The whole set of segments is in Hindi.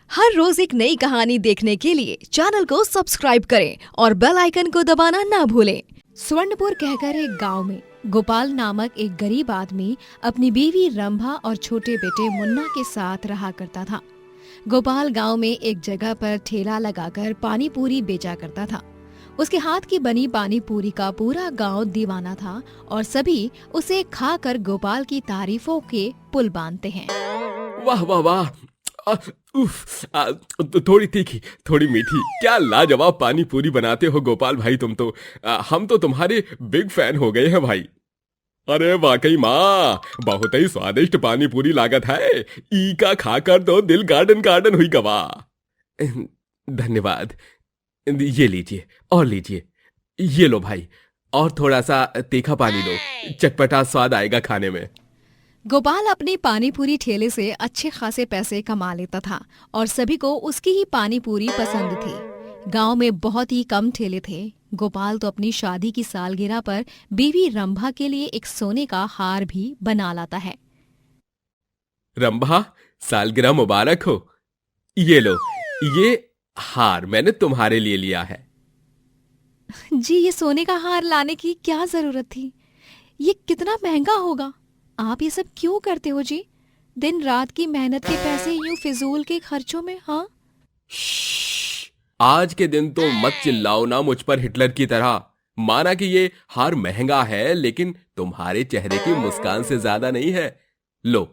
हर रोज एक नई कहानी देखने के लिए चैनल को सब्सक्राइब करें और बेल आइकन को दबाना ना भूलें। स्वर्णपुर कहकर एक गांव में गोपाल नामक एक गरीब आदमी अपनी बीवी रंभा और छोटे बेटे मुन्ना के साथ रहा करता था। गोपाल गांव में एक जगह पर ठेला लगाकर पानी पूरी बेचा करता था। उसके हाथ की बनी पानी पूरी का पूरा गांव दीवाना था और सभी उसे खाकर गोपाल की तारीफों के पुल बांधते हैं। वाह वाह वाह, थोड़ी तीखी थोड़ी मीठी, क्या लाजवाब पानी पूरी बनाते हो गोपाल भाई तुम तो। हम तो तुम्हारे बिग फैन हो गए हैं भाई। अरे वाकई माँ, बहुत ही स्वादिष्ट पानी पूरी लागत है। ई का खाकर तो दिल गार्डन गार्डन हुई गवा। धन्यवाद, ये लीजिए और लीजिए। ये लो भाई, और थोड़ा सा तीखा पानी लो, चटपटा स्वाद आएगा खाने में। गोपाल अपनी पानी पूरी ठेले से अच्छे खासे पैसे कमा लेता था और सभी को उसकी ही पानी पूरी पसंद थी। गांव में बहुत ही कम ठेले थे। गोपाल तो अपनी शादी की सालगिरह पर बीवी रंभा के लिए एक सोने का हार भी बना लाता है। रंभा, सालगिरह मुबारक हो। ये लो, ये हार मैंने तुम्हारे लिए लिया है। जी, ये सोने का हार लाने की क्या जरूरत थी? ये कितना महंगा होगा। आप ये सब क्यों करते हो जी? दिन रात की मेहनत के पैसे यूं फिजूल के खर्चों में। हाँ, आज के दिन तो मत चिल्लाओ ना मुझ पर हिटलर की तरह। माना कि ये हार महंगा है, लेकिन तुम्हारे चेहरे की मुस्कान से ज्यादा नहीं है। लो,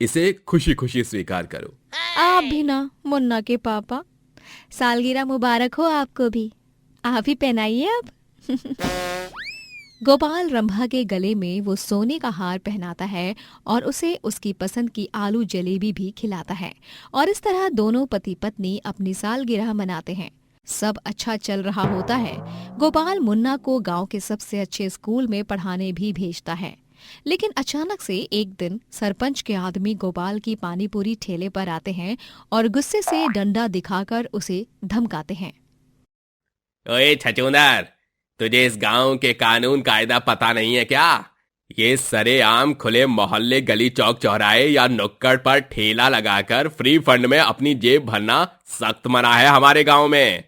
इसे खुशी खुशी स्वीकार करो। आप भी ना मुन्ना के पापा। सालगिरह मुबारक हो आपको भी। आप ही पहनाइए अब। गोपाल रंभा के गले में वो सोने का हार पहनाता है और उसे उसकी पसंद की आलू जलेबी भी खिलाता है और इस तरह दोनों पति पत्नी अपनी सालगिरह मनाते हैं। सब अच्छा चल रहा होता है। गोपाल मुन्ना को गांव के सबसे अच्छे स्कूल में पढ़ाने भी भेजता है। लेकिन अचानक से एक दिन सरपंच के आदमी गोपाल की पानी पूरी ठेले पर आते हैं और गुस्से से डंडा दिखाकर उसे धमकाते हैं। ओए छचूंदर, तुझे इस गांव के कानून कायदा पता नहीं है क्या? ये सरेआम खुले मोहल्ले, गली, चौक, चौराहे या नुक्कड़ पर ठेला लगाकर फ्री फंड में अपनी जेब भरना सख्त मना है हमारे गांव में।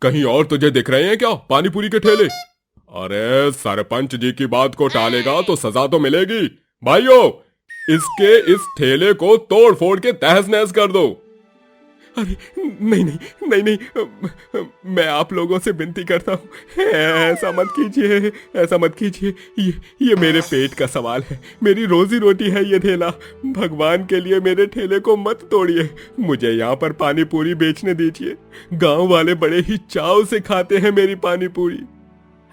कहीं और तुझे दिख रहे हैं क्या पानी पूरी के ठेले? अरे सरपंच जी की बात को टालेगा तो सजा तो मिलेगी। भाइयों, इसके इस ठेले को तोड़ फोड़ के तहस नहस कर दो। अरे नहीं नहीं नहीं नहीं, मैं आप लोगों से विनती करता हूँ, ऐसा मत कीजिए, ऐसा मत कीजिए। ये मेरे पेट का सवाल है, मेरी रोजी रोटी है ये ठेला। भगवान के लिए मेरे ठेले को मत तोड़िए, मुझे यहाँ पर पानी पूरी बेचने दीजिए। गांव वाले बड़े ही चाव से खाते हैं मेरी पानी पूरी।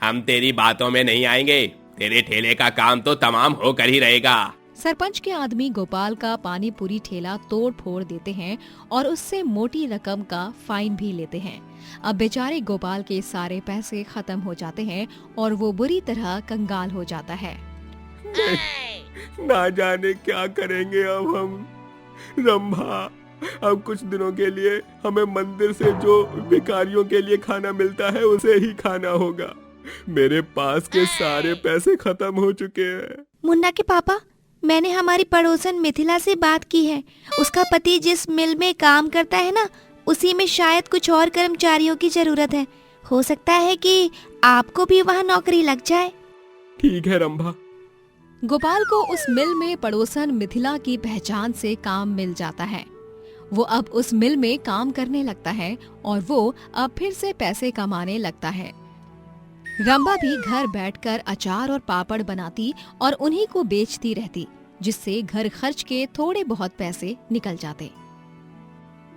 हम तेरी बातों में नहीं आएंगे, तेरे ठेले का काम तो तमाम होकर ही रहेगा। सरपंच के आदमी गोपाल का पानी पूरी ठेला तोड़ फोड़ देते हैं और उससे मोटी रकम का फाइन भी लेते हैं। अब बेचारे गोपाल के सारे पैसे खत्म हो जाते हैं और वो बुरी तरह कंगाल हो जाता है। ना जाने क्या करेंगे अब हम। रंभा, अब कुछ दिनों के लिए हमें मंदिर से जो भिखारियों के लिए खाना मिलता है उसे ही खाना होगा। मेरे पास के सारे पैसे खत्म हो चुके हैं। मुन्ना के पापा, मैंने हमारी पड़ोसन मिथिला से बात की है। उसका पति जिस मिल में काम करता है ना, उसी में शायद कुछ और कर्मचारियों की जरूरत है। हो सकता है कि आपको भी वहाँ नौकरी लग जाए। ठीक है रंभा। गोपाल को उस मिल में पड़ोसन मिथिला की पहचान से काम मिल जाता है। वो अब उस मिल में काम करने लगता है और वो अब फिर से पैसे कमाने लगता है। रंभा भी घर बैठकर अचार और पापड़ बनाती और उन्हीं को बेचती रहती, जिससे घर खर्च के थोड़े बहुत पैसे निकल जाते।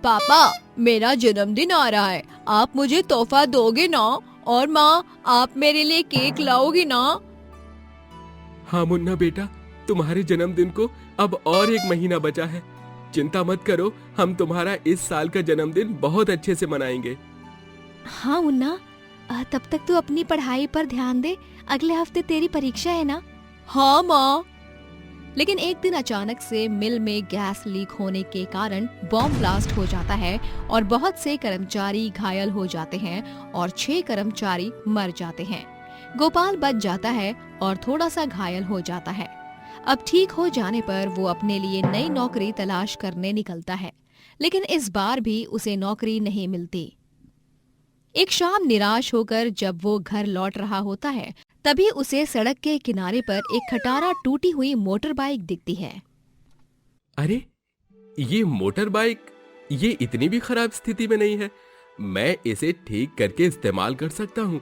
पापा, मेरा जन्मदिन आ रहा है, आप मुझे तोहफा दोगे ना? और माँ, आप मेरे लिए केक लाओगी ना? हाँ मुन्ना बेटा, तुम्हारे जन्मदिन को अब और एक महीना बचा है। चिंता मत करो, हम तुम्हारा इस साल का जन्मदिन बहुत अच्छे से मनाएंगे। हाँ मुन्ना, तब तक तू अपनी पढ़ाई पर ध्यान दे। अगले हफ्ते तेरी परीक्षा है ना? हाँ माँ। लेकिन एक दिन अचानक से मिल में गैस लीक होने के कारण बॉम्ब ब्लास्ट हो जाता है और बहुत से कर्मचारी घायल हो जाते हैं और 6 कर्मचारी मर जाते हैं। गोपाल बच जाता है और थोड़ा सा घायल हो जाता है। अब ठीक हो जाने पर वो अपने लिए नई नौकरी तलाश करने निकलता है। लेकिन इस बार भी उसे नौकरी नहीं मिलती। एक शाम निराश होकर जब वो घर लौट रहा होता है, तभी उसे सड़क के किनारे पर एक खटारा टूटी हुई मोटर बाइक दिखती है। अरे ये मोटर बाइक, ये इतनी भी खराब स्थिति में नहीं है। मैं इसे ठीक करके इस्तेमाल कर सकता हूँ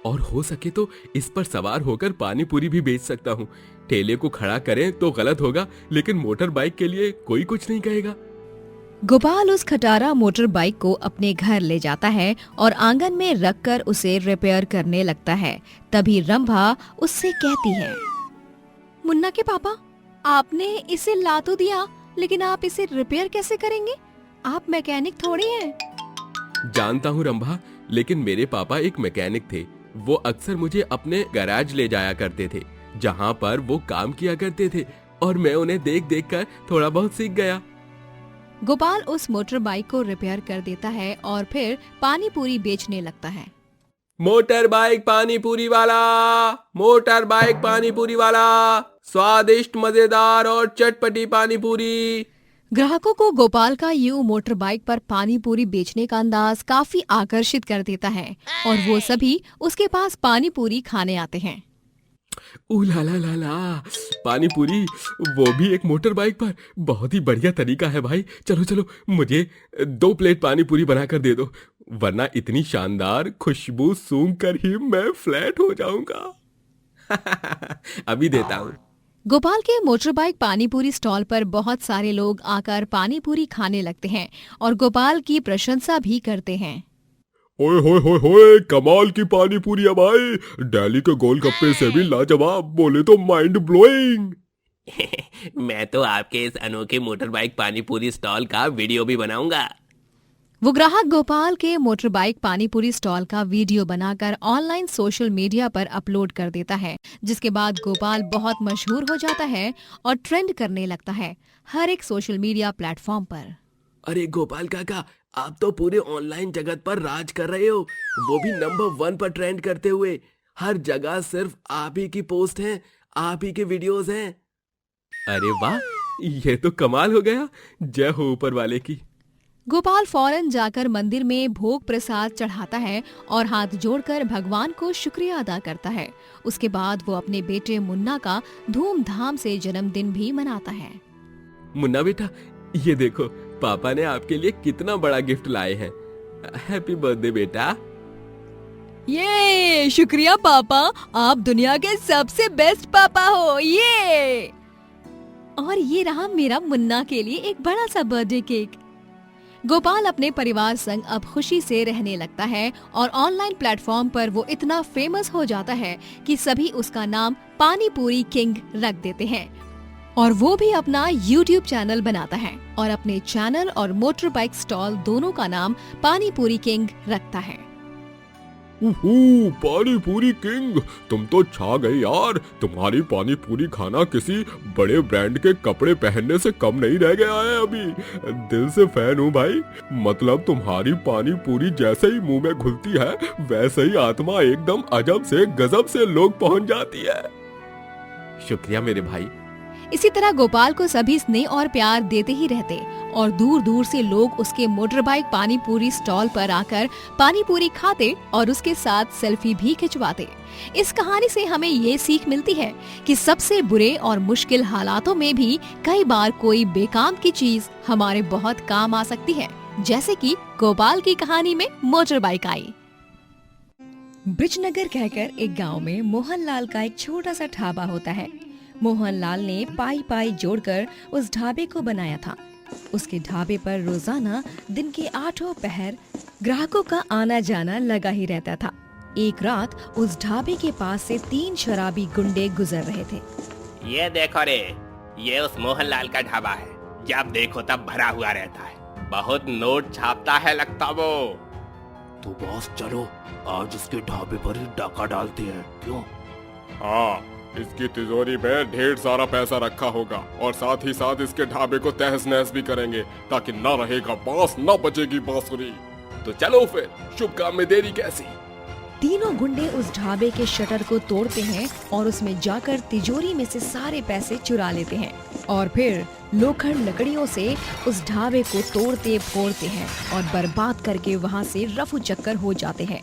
और हो सके तो इस पर सवार होकर पानी पूरी भी बेच सकता हूँ। ठेले को खड़ा करें तो गलत होगा, लेकिन मोटर बाइक के लिए कोई कुछ नहीं कहेगा। गोपाल उस खटारा मोटर बाइक को अपने घर ले जाता है और आंगन में रखकर उसे रिपेयर करने लगता है। तभी रंभा उससे कहती है, मुन्ना के पापा, आपने इसे ला तो दिया, लेकिन आप इसे रिपेयर कैसे करेंगे? आप मैकेनिक थोड़ी हैं। जानता हूँ रंभा, लेकिन मेरे पापा एक मैकेनिक थे। वो अक्सर मुझे अपने गैराज ले जाया करते थे, जहाँ पर वो काम किया करते थे, और मैं उन्हें देख देख कर थोड़ा बहुत सीख गया। गोपाल उस मोटर बाइक को रिपेयर कर देता है और फिर पानी पूरी बेचने लगता है। मोटर बाइक पानी पूरी वाला, मोटर बाइक पानी पूरी वाला, स्वादिष्ट, मजेदार और चटपटी पानी पूरी। ग्राहकों को गोपाल का यूं मोटर बाइक पर पानी पूरी बेचने का अंदाज काफी आकर्षित कर देता है और वो सभी उसके पास पानी पूरी खाने आते हैं। ला ला ला ला, पानी पूरी, वो भी एक मोटर बाइक पर। बहुत ही बढ़िया तरीका है भाई। चलो चलो, मुझे 2 प्लेट पानी पूरी बनाकर दे दो, वरना इतनी शानदार खुशबू सूंघ कर ही मैं फ्लैट हो जाऊंगा। अभी देता हूँ। गोपाल के मोटर बाइक पानी पूरी स्टॉल पर बहुत सारे लोग आकर पानी पूरी खाने लगते हैं और गोपाल की प्रशंसा भी करते हैं। ओए होए होए होए, कमाल की पानी पूरी है भाई। दिल्ली के गोलगप्पे से भी लाजवाब, बोले तो माइंड ब्लोइंग। मैं तो आपके इस अनोखे मोटर बाइक पानी पूरी स्टॉल का वीडियो भी बनाऊंगा। वो ग्राहक गोपाल के मोटर बाइक पानी पूरी स्टॉल का वीडियो बनाकर ऑनलाइन सोशल मीडिया पर अपलोड कर देता है, जिसके बाद गोपाल बहुत मशहूर हो जाता है और ट्रेंड करने लगता है हर एक सोशल मीडिया प्लेटफॉर्म पर। अरे गोपाल काका, आप तो पूरे ऑनलाइन जगत पर राज कर रहे हो, वो भी नंबर 1 पर ट्रेंड करते हुए। हर जगह सिर्फ आप ही की पोस्ट हैं, आप ही के वीडियोस हैं। अरे वाह, ये तो कमाल हो गया। जय हो ऊपर वाले की। गोपाल फौरन जाकर मंदिर में भोग प्रसाद चढ़ाता है और हाथ जोड़कर भगवान को शुक्रिया अदा करता है। उसके बाद वो अपने बेटे मुन्ना का धूमधाम से जन्मदिन भी मनाता है। मुन्ना बेटा, ये देखो, पापा ने आपके लिए कितना बड़ा गिफ्ट लाए हैं। हैप्पी बर्थडे बेटा। ये शुक्रिया पापा, आप दुनिया के सबसे बेस्ट पापा हो। ये और ये रहा मेरा मुन्ना के लिए एक बड़ा सा बर्थडे केक। गोपाल अपने परिवार संग अब खुशी से रहने लगता है और ऑनलाइन प्लेटफॉर्म पर वो इतना फेमस हो जाता है कि सभी उसका नाम पानी पूरी किंग रख देते हैं और वो भी अपना YouTube चैनल बनाता है और अपने चैनल और मोटर बाइक स्टॉल दोनों का नाम पानी पूरी किंग रखता है। पानी पूरी किंग, तुम तो छा गए यार। तुम्हारी पानी पूरी खाना किसी बड़े ब्रांड के कपड़े पहनने से कम नहीं रह गया है अभी। दिल से फैन हूँ भाई। मतलब तुम्हारी पानी पूरी जैसे ही मुंह में घुलती है, वैसे ही आत्मा एकदम अजब से गजब से लोग पहुँच जाती है। शुक्रिया मेरे भाई। इसी तरह गोपाल को सभी स्नेह और प्यार देते ही रहते और दूर दूर से लोग उसके मोटर बाइक पानी पूरी स्टॉल पर आकर पानी पूरी खाते और उसके साथ सेल्फी भी खिंचवाते। इस कहानी से हमें ये सीख मिलती है कि सबसे बुरे और मुश्किल हालातों में भी कई बार कोई बेकाम की चीज हमारे बहुत काम आ सकती है, जैसे कि गोपाल की कहानी में मोटर बाइक आई। ब्रिजनगर कहकर एक गाँव में मोहनलाल का एक छोटा सा ढाबा होता है। मोहनलाल ने पाई पाई जोड़कर उस ढाबे को बनाया था। उसके ढाबे पर रोजाना दिन के 8 पहर ग्राहकों का आना जाना लगा ही रहता था। एक रात उस ढाबे के पास से 3 शराबी गुंडे गुजर रहे थे। ये देखो रे, ये उस मोहनलाल का ढाबा है। जब देखो तब भरा हुआ रहता है, बहुत नोट छापता है लगता वो। तो बॉस चलो आज इसके ढाबे पर ही डाका डालते हैं, क्यों? हाँ, इसकी तिजोरी में ढेर सारा पैसा रखा होगा और साथ ही साथ इसके ढाबे को तहस नहस भी करेंगे, ताकि न रहेगा बांस न बचेगी बांसुरी। तो चलो फिर, शुभ काम में देरी कैसी। तीनों गुंडे उस ढाबे के शटर को तोड़ते हैं और उसमें जाकर तिजोरी में से सारे पैसे चुरा लेते हैं और फिर लोखंड लकड़ियों से उस ढाबे को तोड़ते फोड़ते हैं और बर्बाद करके वहाँ से रफू चक्कर हो जाते हैं।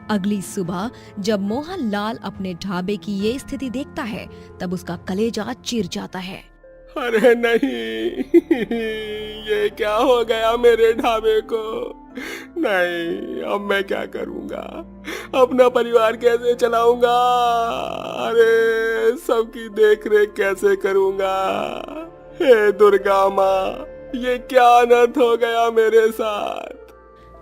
अगली सुबह जब मोहनलाल अपने ढाबे की ये स्थिति देखता है तब उसका कलेजा चिर जाता है। अरे नहीं, ये क्या हो गया मेरे ढाबे को? नहीं, अब मैं क्या करूंगा? अपना परिवार कैसे चलाऊंगा? अरे सबकी देख रेख कैसे करूंगा? हे दुर्गा माँ, ये क्या अनर्थ हो गया मेरे साथ?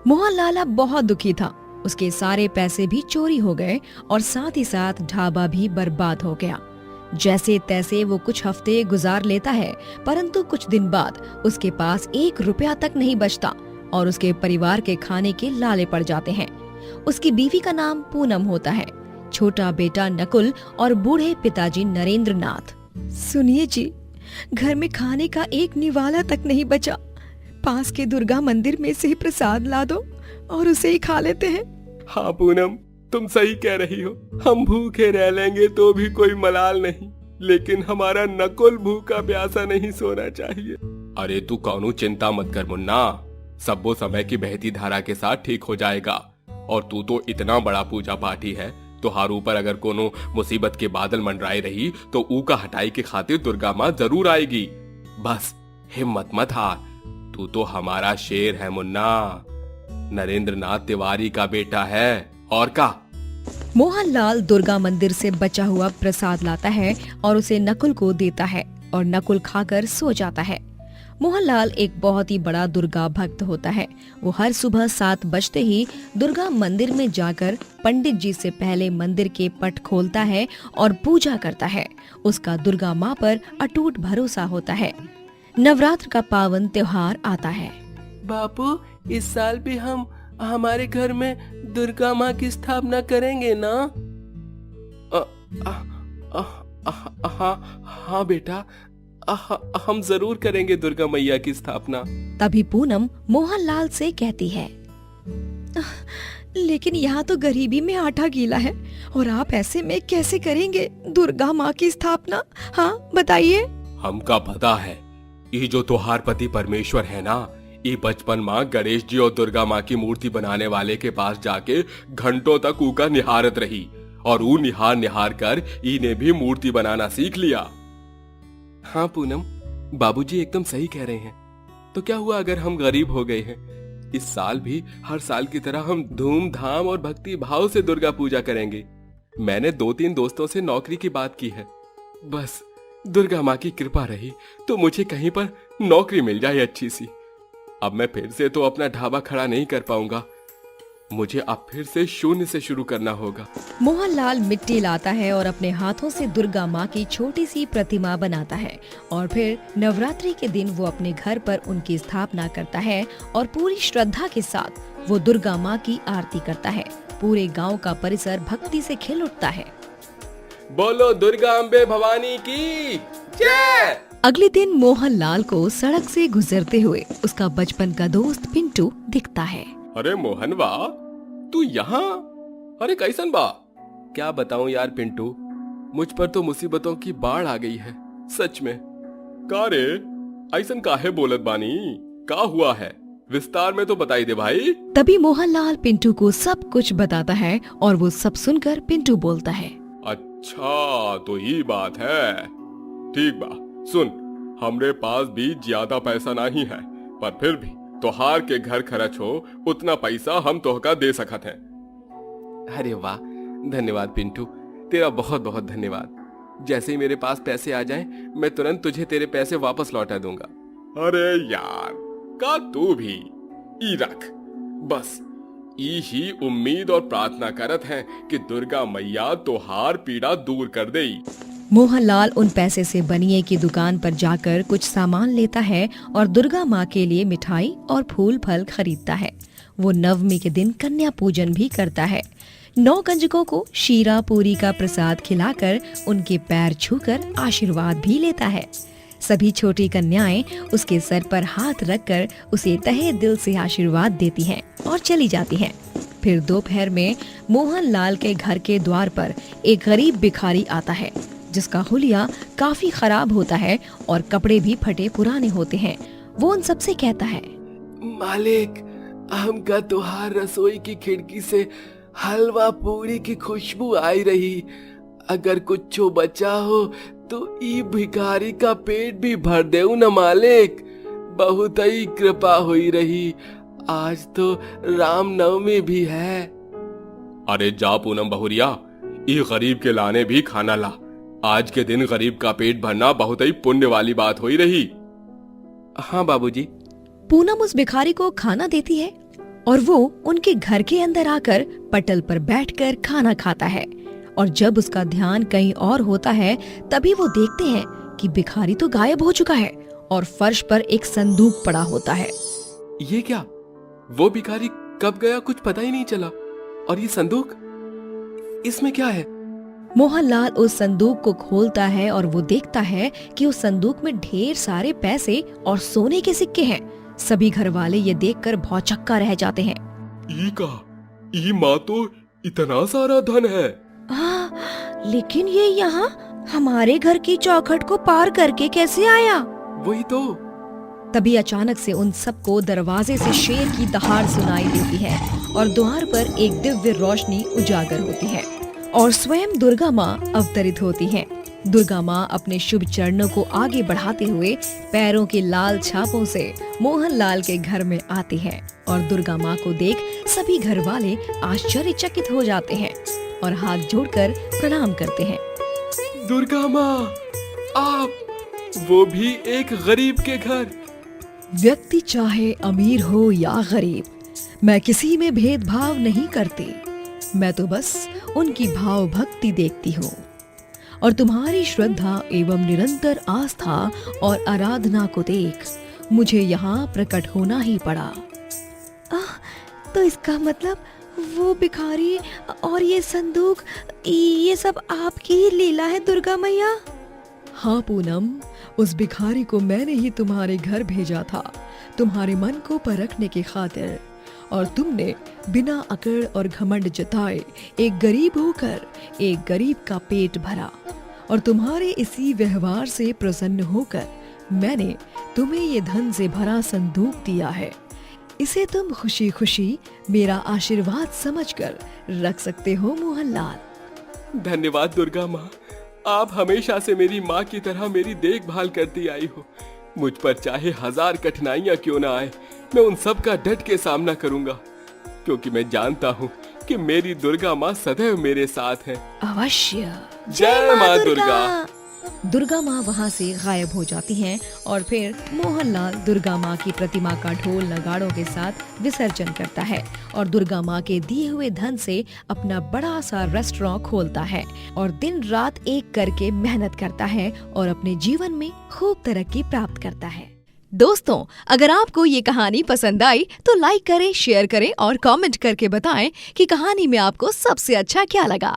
मोहनलाल अब बहुत दुखी था। उसके सारे पैसे भी चोरी हो गए और साथ ही साथ ढाबा भी बर्बाद हो गया। जैसे तैसे वो कुछ हफ्ते गुजार लेता है, परंतु कुछ दिन बाद उसके पास 1 रुपया तक नहीं बचता और उसके परिवार के खाने के लाले पड़ जाते हैं। उसकी बीवी का नाम पूनम होता है, छोटा बेटा नकुल और बूढ़े पिताजी नरेंद्र नाथ। सुनिए जी, घर में खाने का एक निवाला तक नहीं बचा। पास के दुर्गा मंदिर में से ही प्रसाद ला दो और उसे ही खा लेते हैं। हाँ पूनम, तुम सही कह रही हो। हम भूखे रह लेंगे तो भी कोई मलाल नहीं, लेकिन हमारा नकुल भूखा प्यासा नहीं सोना चाहिए। अरे तू कौनो चिंता मत कर मुन्ना, सब वो समय की बहती धारा के साथ ठीक हो जाएगा। और तू तो इतना बड़ा पूजा पाठी है, तुहार ऊपर अगर कोनो मुसीबत के बादल मंडराए रही तो ऊ का हटाई के खातिर दुर्गा माँ जरूर आएगी। बस हिम्मत मत हार, तू तो हमारा शेर है मुन्ना। नरेंद्र नाथ तिवारी का बेटा है और का। मोहनलाल दुर्गा मंदिर से बचा हुआ प्रसाद लाता है और उसे नकुल को देता है और नकुल खाकर सो जाता है। मोहनलाल एक बहुत ही बड़ा दुर्गा भक्त होता है। वो हर सुबह 7 बजते ही दुर्गा मंदिर में जाकर पंडित जी से पहले मंदिर के पट खोलता है और पूजा करता है। उसका दुर्गा माँ पर अटूट भरोसा होता है। नवरात्र का पावन त्योहार आता है। बापू, इस साल भी हम हमारे घर में दुर्गा माँ की स्थापना करेंगे ना? हाँ बेटा, हम जरूर करेंगे दुर्गा मैया की स्थापना। तभी पूनम मोहनलाल से कहती है, लेकिन यहाँ तो गरीबी में आटा गीला है और आप ऐसे में कैसे करेंगे दुर्गा माँ की स्थापना? हाँ बताइए। हमका पता है, ये जो तुहार पति परमेश्वर है ना, ये बचपन माँ गणेश जी और दुर्गा माँ की मूर्ति बनाने वाले के पास जाके घंटों तक ऊका निहारत रही और ऊ निहार निहार कर इन्हें भी मूर्ति बनाना सीख लिया। हाँ पूनम, बाबूजी एकदम सही कह रहे हैं। तो क्या हुआ अगर हम गरीब हो गए हैं? इस साल भी हर साल की तरह हम धूमधाम और भक्ति भाव से दुर्गा पूजा करेंगे। मैंने 2-3 दोस्तों से नौकरी की बात की है। बस दुर्गा माँ की कृपा रही तो मुझे कहीं पर नौकरी मिल जाए अच्छी सी। अब मैं फिर से तो अपना ढाबा खड़ा नहीं कर पाऊंगा, मुझे अब फिर से शून्य से शुरू करना होगा। मोहनलाल मिट्टी लाता है और अपने हाथों से दुर्गा माँ की छोटी सी प्रतिमा बनाता है और फिर नवरात्रि के दिन वो अपने घर पर उनकी स्थापना करता है और पूरी श्रद्धा के साथ वो दुर्गा माँ की आरती करता है। पूरे गांव का परिसर भक्ति से खिल उठता है। बोलो दुर्गा अम्बे भवानी की जय। अगले दिन मोहनलाल को सड़क से गुजरते हुए उसका बचपन का दोस्त पिंटू दिखता है। अरे मोहन बा, तू यहाँ? अरे कैसन बा? क्या बताऊं यार पिंटू, मुझ पर तो मुसीबतों की बाढ़ आ गई है सच में। का रे, ऐसन काहे बोलत बानी? का हुआ है? विस्तार में तो बताई दे भाई। तभी मोहनलाल पिंटू को सब कुछ बताता है और वो सब सुनकर पिंटू बोलता है, अच्छा तो ये बात है। ठीक बा, सुन, हमरे पास भी ज्यादा पैसा नहीं है, पर फिर भी तोहार के घर खर्च हो उतना पैसा हम तोहका दे सकत हैं। अरे वाह, धन्यवाद पिंटू, तेरा बहुत बहुत धन्यवाद। जैसे ही मेरे पास पैसे आ जाएं, मैं तुरंत तुझे तेरे पैसे वापस लौटा दूंगा। अरे यार, का तू भी ई रख। बस ई ही उम्मीद और प्रार्थना करत हैं कि दुर्गा मैया तोहार पीड़ा दूर कर देई। मोहनलाल उन पैसे से बनिए की दुकान पर जाकर कुछ सामान लेता है और दुर्गा माँ के लिए मिठाई और फूल फल खरीदता है। वो नवमी के दिन कन्या पूजन भी करता है। 9 कंजकों को शीरा पूरी का प्रसाद खिलाकर उनके पैर छूकर आशीर्वाद भी लेता है। सभी छोटी कन्याएं उसके सर पर हाथ रखकर उसे तहे दिल से आशीर्वाद देती हैं और चली जाती हैं। फिर दोपहर में मोहनलाल के घर के द्वार पर एक गरीब भिखारी आता है, जिसका हुलिया काफी खराब होता है और कपड़े भी फटे पुराने होते हैं। वो उन सबसे कहता है, मालिक, हमका तुहार रसोई की खिड़की से हलवा पूरी की खुशबू आई रही। अगर कुछ बचा हो तो ई भिखारी का पेट भी भर देऊ न मालिक। बहुत ही कृपा हुई रही। आज तो रामनवमी भी है। अरे जा पूनम बहुरिया, ये गरीब के लाने भी खाना ला। आज के दिन गरीब का पेट भरना बहुत ही पुण्य वाली बात हुई रही। हाँ बाबूजी। पूनम उस भिखारी को खाना देती है और वो उनके घर के अंदर आकर पटल पर बैठकर खाना खाता है। और जब उसका ध्यान कहीं और होता है तभी वो देखते हैं कि भिखारी तो गायब हो चुका है और फर्श पर एक संदूक पड़ा होता है। ये क्या? वो भिखारी कब गया कुछ पता ही नहीं चला। और ये संदूक, इसमें क्या है? मोहनलाल उस संदूक को खोलता है और वो देखता है कि उस संदूक में ढेर सारे पैसे और सोने के सिक्के हैं। सभी घर वाले ये देखकर भौचक्का रह जाते हैं। ई माँ तो इतना सारा धन है। लेकिन ये यहाँ हमारे घर की चौखट को पार करके कैसे आया? वही तो। तभी अचानक से उन सबको दरवाजे से शेर की दहाड़ सुनाई देती है और द्वार पर एक दिव्य रोशनी उजागर होती है और स्वयं दुर्गा माँ अवतरित होती हैं। दुर्गा माँ अपने शुभ चरणों को आगे बढ़ाते हुए पैरों के लाल छापों से मोहनलाल के घर में आती है और दुर्गा माँ को देख सभी घर वाले आश्चर्यचकित हो जाते हैं और हाथ जोड़कर प्रणाम करते हैं। दुर्गा माँ, आप, वो भी एक गरीब के घर। व्यक्ति चाहे अमीर हो या गरीब, मैं किसी में भेदभाव नहीं करती। मैं तो बस उनकी भाव भक्ति देखती हूँ और तुम्हारी श्रद्धा एवं निरंतर आस्था और आराधना को देख मुझे यहाँ प्रकट होना ही पड़ा। तो इसका मतलब वो भिखारी और ये संदूक, ये सब आपकी ही लीला है दुर्गा मैया? हाँ पूनम, उस भिखारी को मैंने ही तुम्हारे घर भेजा था तुम्हारे मन को परखने की खातिर, और तुमने बिना अकड़ और घमंड जताए एक गरीब होकर एक गरीब का पेट भरा। और तुम्हारे इसी व्यवहार से प्रसन्न होकर मैंने तुम्हें ये धन से भरा संदूक दिया है। इसे तुम खुशी खुशी मेरा आशीर्वाद समझकर रख सकते हो मोहनलाल। धन्यवाद दुर्गा माँ, आप हमेशा से मेरी माँ की तरह मेरी देखभाल करती आई हो। मुझ पर चाहे 1000 कठिनाइयाँ क्यों ना आए, मैं उन सब का डट के सामना करूँगा, क्योंकि मैं जानता हूँ कि मेरी दुर्गा माँ सदैव मेरे साथ है। अवश्य। जय माँ दुर्गा। दुर्गा माँ वहाँ से गायब हो जाती हैं और फिर मोहनलाल दुर्गा माँ की प्रतिमा का ढोल नगाड़ों के साथ विसर्जन करता है और दुर्गा माँ के दिए हुए धन से अपना बड़ा सा रेस्टोरेंट खोलता है और दिन रात एक करके मेहनत करता है और अपने जीवन में खूब तरक्की प्राप्त करता है। दोस्तों, अगर आपको ये कहानी पसंद आई तो लाइक करें, शेयर करें और कमेंट करके बताएं कि कहानी में आपको सबसे अच्छा क्या लगा।